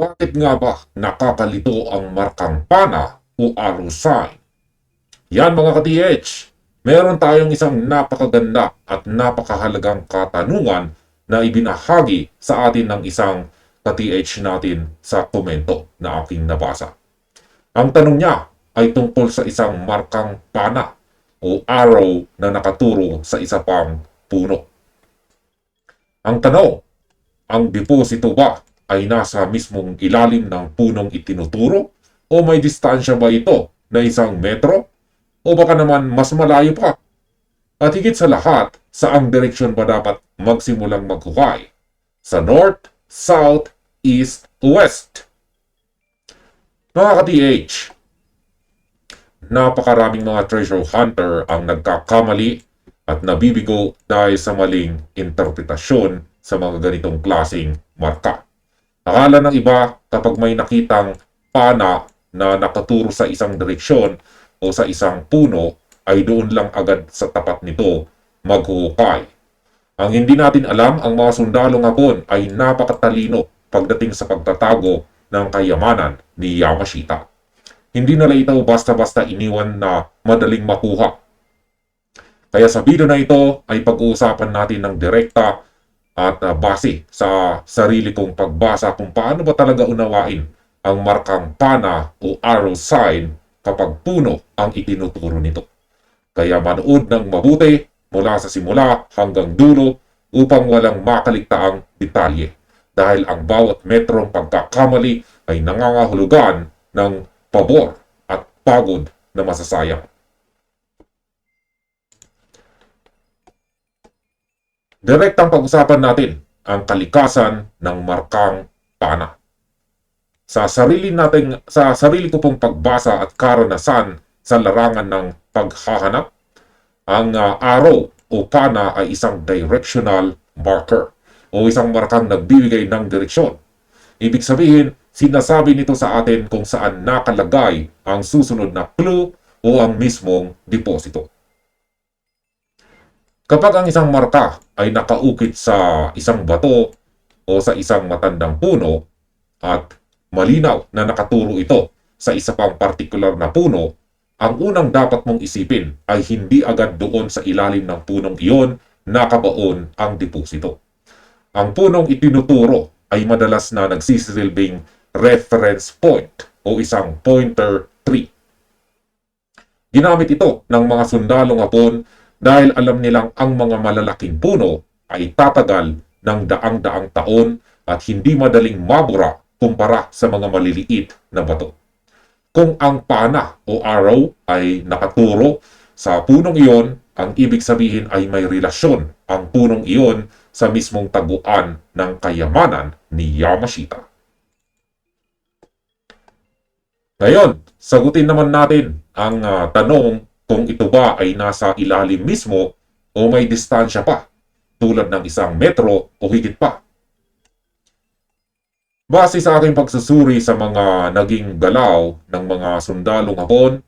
Bakit nga ba nakakalito ang markang pana o arrow sign? Yan mga ka-TH, meron tayong isang napakaganda at napakahalagang katanungan na ibinahagi sa atin ng isang ka-TH natin sa komento na aking nabasa. Ang tanong niya ay tungkol sa isang markang pana o arrow na nakaturo sa isa pang puno. Ang tanong, ang deposito ba ay nasa mismong ilalim ng punong itinuturo o may distansya ba ito na 1 metro o baka naman mas malayo pa? At higit sa lahat, saang direksyon ba dapat magsimulang maghukay? Sa north, south, east, west? Mga ka-TH, napakaraming mga treasure hunter ang nagkakamali at nabibigo dahil sa maling interpretasyon sa mga ganitong klaseng marka. Akala ng iba kapag may nakitang pana na nakaturo sa isang direksyon o sa isang puno ay doon lang agad sa tapat nito maghuhukay. Ang hindi natin alam, ang mga sundalong Hapon ay napakatalino pagdating sa pagtatago ng kayamanan ni Yamashita. Hindi nila ito basta-basta iniwan na madaling makuha. Kaya sa video na ito ay pag-uusapan natin ng direkta at base sa sarili kong pagbasa kung paano ba talaga unawain ang markang pana o arrow sign kapag puno ang itinuturo nito. Kaya manood ng mabuti mula sa simula hanggang dulo upang walang makaligtaang detalye dahil ang bawat metrong pagkakamali ay nangangahulugan ng pabor at pagod na masasayang. Direktang pag-usapan natin ang kalikasan ng markang pana. Sa sarili ko pong pagbasa at karanasan sa larangan ng paghahanap, ang arrow o pana ay isang directional marker o isang markang nagbibigay ng direksyon. Ibig sabihin, sinasabi nito sa atin kung saan nakalagay ang susunod na clue o ang mismong deposito. Kapag ang isang marka ay nakaukit sa isang bato o sa isang matandang puno at malinaw na nakaturo ito sa isa pang partikular na puno, ang unang dapat mong isipin ay hindi agad doon sa ilalim ng punong iyon nakabaon ang deposito. Ang punong itinuturo ay madalas na nagsisilbing reference point o isang pointer tree. Ginamit ito ng mga sundalong Hapon dahil alam nilang ang mga malalaking puno ay tatagal ng daang-daang taon at hindi madaling mabura kumpara sa mga maliliit na bato. Kung ang pana o arrow ay nakaturo sa punong iyon, ang ibig sabihin ay may relasyon ang punong iyon sa mismong taguan ng kayamanan ni Yamashita. Ngayon, sagutin naman natin ang tanong kung ito ba ay nasa ilalim mismo o may distansya pa, tulad ng 1 metro o higit pa. Base sa aking pagsusuri sa mga naging galaw ng mga sundalong Hapon,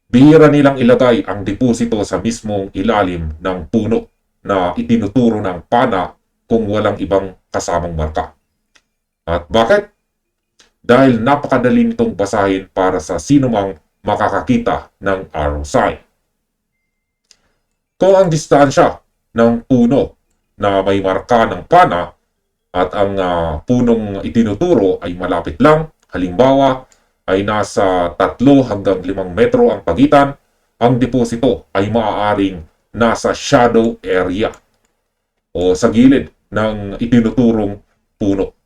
bihira nilang ilagay ang deposito sa mismong ilalim ng puno na itinuturo ng pana kung walang ibang kasamang marka. At bakit? Dahil napakadali nitong basahin para sa sinumang makakakita ng arrow sign. Kung ang distansya ng puno na may marka ng pana at ang punong itinuturo ay malapit lang, halimbawa ay nasa 3 hanggang 5 metro ang pagitan, ang deposito ay maaaring nasa shadow area o sa gilid ng itinuturong puno.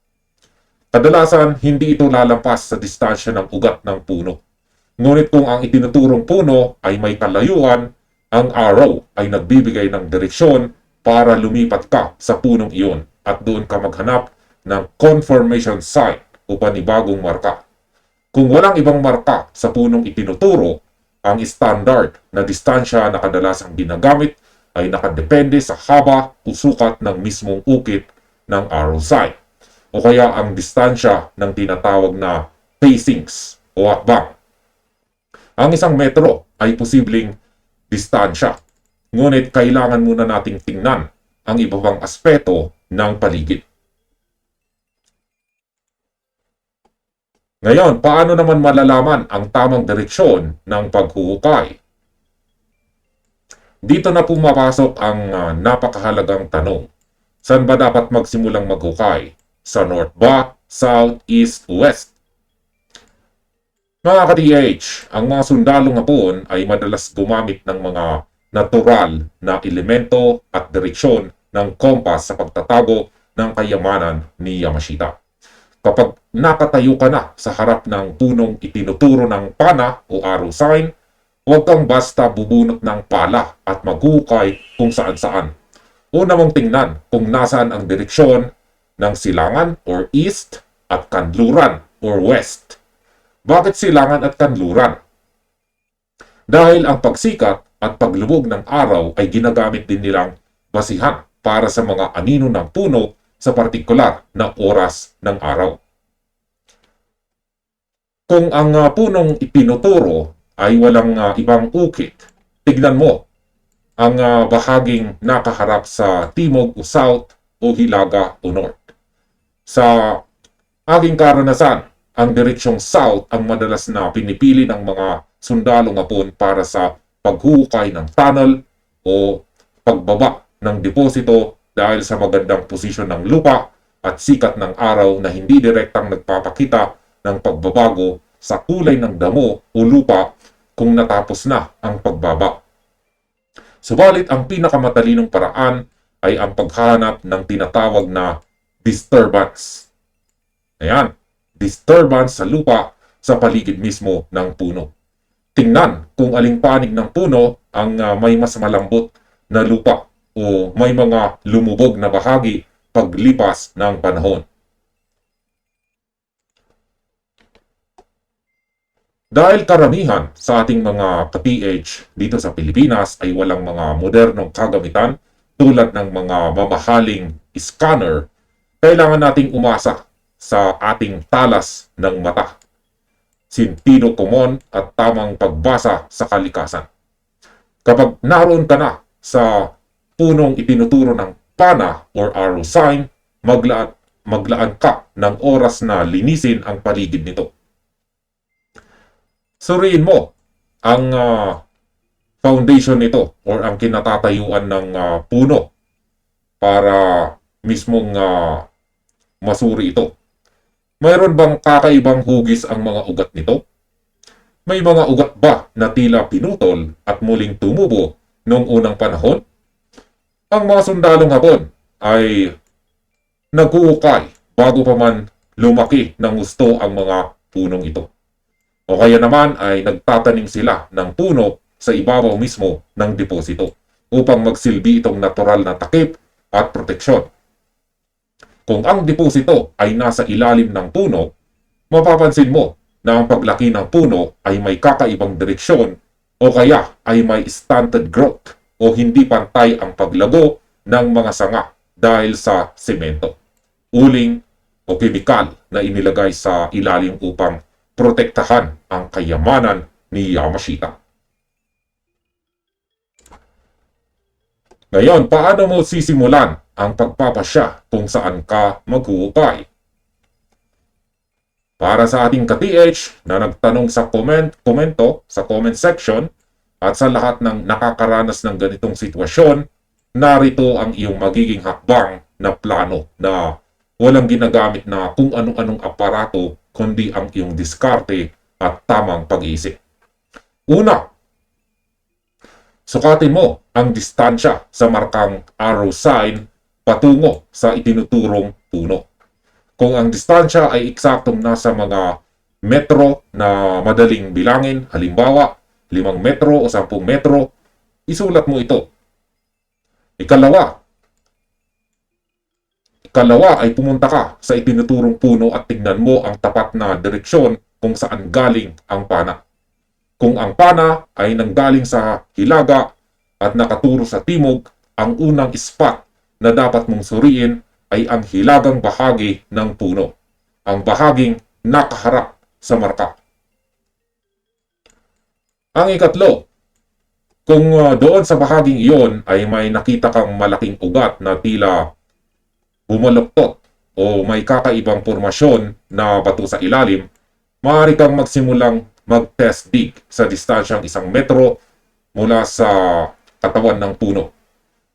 Kadalasan, hindi ito lalampas sa distansya ng ugat ng puno. Ngunit kung ang itinuturong puno ay may kalayuan, ang arrow ay nagbibigay ng direksyon para lumipat ka sa punong iyon at doon ka maghanap ng confirmation sign o panibagong marka. Kung walang ibang marka sa punong itinuturo, ang standard na distansya na kadalasang ginagamit ay nakadepende sa haba o sukat ng mismong ukit ng arrow sign o kaya ang distansya ng tinatawag na pacings o hakbang. Ang 1 metro ay posibleng distansya, ngunit kailangan muna nating tingnan ang iba pang aspeto ng paligid. Ngayon, paano naman malalaman ang tamang direksyon ng paghuhukay? Dito na pumapasok ang napakahalagang tanong. Saan ba dapat magsimulang maghukay? Sa north ba, south, east, west? Mga ka-TH, ang mga sundalong Hapon ay madalas gumamit ng mga natural na elemento at direksyon ng kompas sa pagtatago ng kayamanan ni Yamashita. Kapag nakatayo ka na sa harap ng punong itinuturo ng pana o arrow sign, huwag kang basta bubunot ng pala at maghukay kung saan-saan. Una mong tingnan kung nasaan ang direksyon ng silangan or east at kanluran or west. Bakit silangan at kanluran? Dahil ang pagsikat at paglubog ng araw ay ginagamit din nilang basihan para sa mga anino ng puno sa partikular na oras ng araw. Kung ang punong itinuturo ay walang ibang ukit, tignan mo ang bahaging nakaharap sa timog o south o hilaga o north. Sa aking karanasan, ang direksyong south ang madalas na pinipili ng mga sundalong Hapon para sa paghuhukay ng tunnel o pagbaba ng deposito dahil sa magandang posisyon ng lupa at sikat ng araw na hindi direktang nagpapakita ng pagbabago sa kulay ng damo o lupa kung natapos na ang pagbaba. Subalit ang pinakamatalinong paraan ay ang paghahanap ng tinatawag na disturbance. Ayan, disturbance sa lupa sa paligid mismo ng puno. Tingnan kung aling panig ng puno ang may mas malambot na lupa o may mga lumubog na bahagi paglipas ng panahon. Dahil karamihan sa ating mga ka-PH dito sa Pilipinas ay walang mga modernong kagamitan tulad ng mga mamahaling scanner, kailangan nating umasa sa ating talas ng mata, sentido komon at tamang pagbasa sa kalikasan. Kapag naroon ka na sa punong itinuturo ng pana or arrow sign, maglaan ka ng oras na linisin ang paligid nito. Suriin mo ang foundation nito or ang kinatatayuan ng puno para mismong masuri ito. Mayroon bang kakaibang hugis ang mga ugat nito? May mga ugat ba na tila pinutol at muling tumubo noong unang panahon? Ang mga sundalong Hapon ay naghuhukay bago pa man lumaki ng gusto ang mga punong ito. O kaya naman ay nagtatanim sila ng puno sa ibabaw mismo ng deposito upang magsilbi itong natural na takip at proteksyon. Kung ang deposito ay nasa ilalim ng puno, mapapansin mo na ang paglaki ng puno ay may kakaibang direksyon o kaya ay may stunted growth o hindi pantay ang paglago ng mga sanga dahil sa semento, uling o kemikal na inilagay sa ilalim upang protektahan ang kayamanan ni Yamashita. Ngayon, paano mo sisimulan ang pagpapasya kung saan ka maghuhukay? Para sa ating ka-TH na nagtanong sa comment section at sa lahat ng nakakaranas ng ganitong sitwasyon, narito ang iyong magiging hakbang na plano na walang ginagamit na kung anong-anong aparato kundi ang iyong diskarte at tamang pag-iisip. Una, sukatin mo ang distansya sa markang arrow sign patungo sa itinuturong puno. Kung ang distansya ay eksaktong nasa mga metro na madaling bilangin, halimbawa 5 metro o 10 metro, isulat mo ito. Ikalawa ay pumunta ka sa itinuturong puno at tignan mo ang tapat na direksyon kung saan galing ang pana. Kung ang pana ay nanggaling sa hilaga at nakaturo sa timog, ang unang spot na dapat mong suriin ay ang hilagang bahagi ng puno, ang bahaging nakaharap sa marka. Ang ikatlo, kung doon sa bahaging iyon ay may nakita kang malaking ugat na tila bumaluktot o may kakaibang formasyon na bato sa ilalim, maaari kang magsimulang mag-test dig sa distansyang 1 metro mula sa katawan ng puno.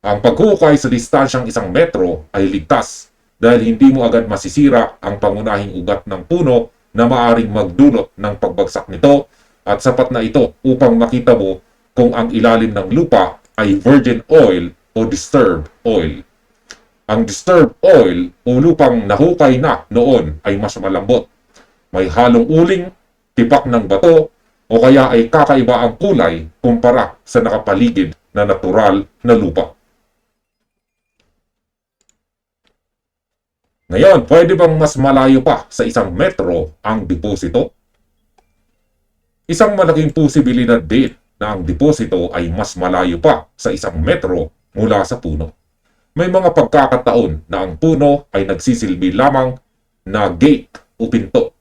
Ang paghukay sa distansyang 1 metro ay ligtas dahil hindi mo agad masisira ang pangunahing ugat ng puno na maaring magdulot ng pagbagsak nito, at sapat na ito upang makita mo kung ang ilalim ng lupa ay virgin oil o disturbed oil. Ang disturbed oil o lupang nahukay na noon ay mas malambot. May halong uling, tipak ng bato, o kaya ay kakaiba ang kulay kumpara sa nakapaligid na natural na lupa. Ngayon, pwede bang mas malayo pa sa 1 metro ang deposito? Isang malaking posibilidad din na ang deposito ay mas malayo pa sa 1 metro mula sa puno. May mga pagkakataon na ang puno ay nagsisilbi lamang na gate o pinto.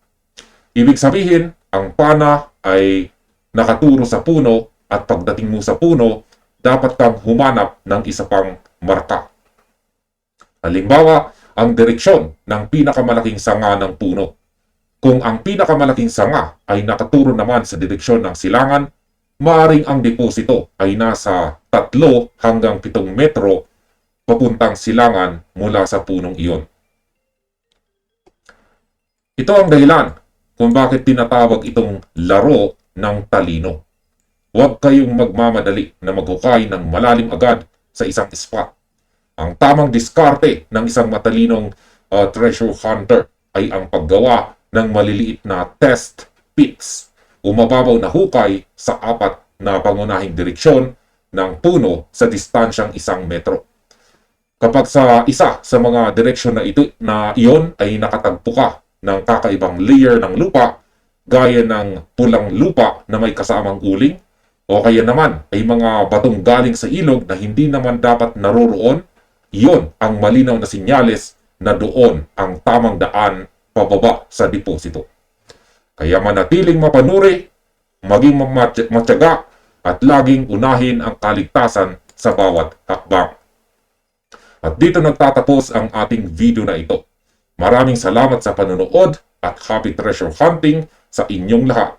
Ibig sabihin, ang pana ay nakaturo sa puno at pagdating mo sa puno, dapat kang humanap ng isa pang marka. Halimbawa, ang direksyon ng pinakamalaking sanga ng puno. Kung ang pinakamalaking sanga ay nakaturo naman sa direksyon ng silangan, maaring ang deposito ay nasa 3 hanggang 7 metro papuntang silangan mula sa punong iyon. Ito ang dahilan kung bakit tinatawag itong laro ng talino. Huwag kayong magmamadali na maghukay ng malalim agad sa isang spot. Ang tamang diskarte ng isang matalinong treasure hunter ay ang paggawa ng maliliit na test pits o mababaw na hukay sa 4 na pangunahing direksyon ng puno sa distansyang 1 metro. Kapag sa isa sa mga direksyon na iyon ay nakatagpo ka ng kakaibang layer ng lupa, gaya ng pulang lupa na may kasamang uling, o kaya naman ay mga batong galing sa ilog na hindi naman dapat naroroon, iyon ang malinaw na sinyales na doon ang tamang daan pababa sa deposito. Kaya manatiling mapanuri, maging matyaga, at laging unahin ang kaligtasan sa bawat hakbang. At dito nagtatapos ang ating video na ito. Maraming salamat sa panonood at happy treasure hunting sa inyong lahat.